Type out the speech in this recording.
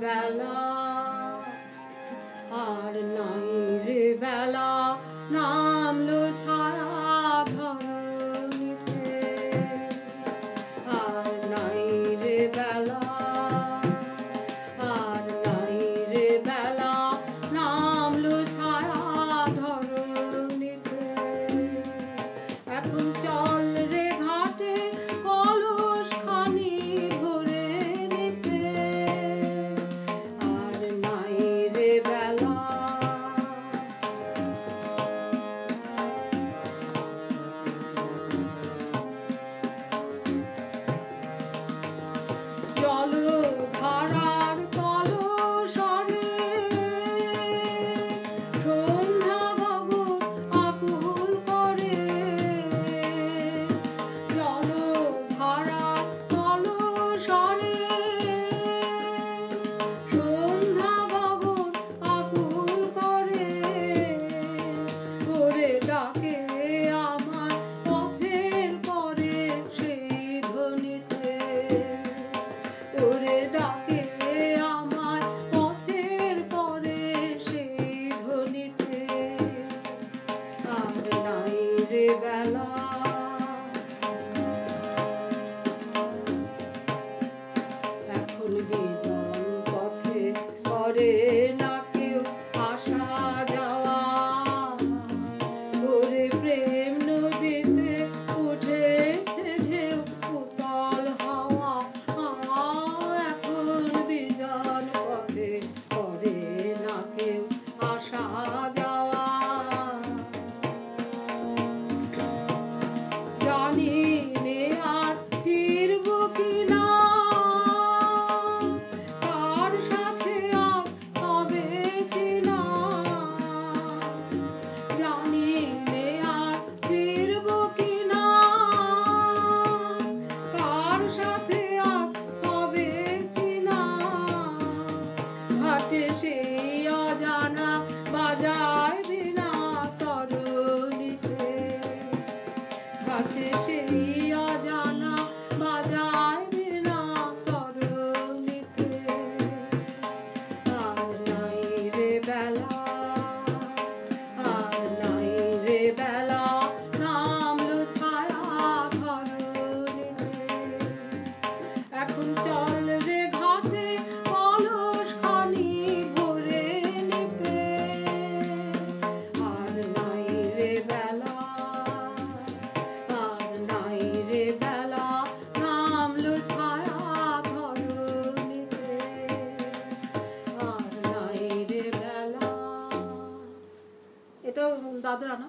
বেলা, আর নাই রে বেলা, নামলো ছায়া ধরণীতে। আর নাই রে বেলা, আর নাই রে বেলা, নামলো ছায়া ধরণীতে। এখন চল রে ঘাটে কলস খানি ভরে নিতে। আর নাই রে বেলা, জল ধারার কলসরে সন্ধ্যা গগন আকুল করে। জল ধারার কলসরে সন্ধ্যা গগন আকুল করে। ওরে ডাকে আমার পথের পরে সেই ধ্বনিতে। ওরে ডাকে আমার পথের পরে সেই ধ্বনিতে। আর নাই রে বেলা, এখন বিজন পথে করে না কেউ আসা যাওয়া। ওরে প্রেম নদীতে উঠেছে ঢেউ উতল হাওয়া। এখন বিজন পথে করে না কেউ আসা যাওয়া। জানি নে আর ফিরব কিনা, কার সাথে আর হবে চেনা। জানি নে আর ফিরব কিনা, কার সাথে আর হবে চেনা। ঘাটে সেই অজানা বাজায় বিনা তরণীতে। ঘাটে সেই অজানা বাজায় বিনা তরণীতে। আর নাই রে বেলা, আর নাই রে বেলা, নামলো ছায়া ধরণীতে। এখন চল রে ঘাটে কলস খানি ভরে নিতে। আর নাই রে বেলা, আর নাই রে বেলা, নামলো ছায়া ধরণীতে। আর নাই রে বেলা। এটা দাদরা না?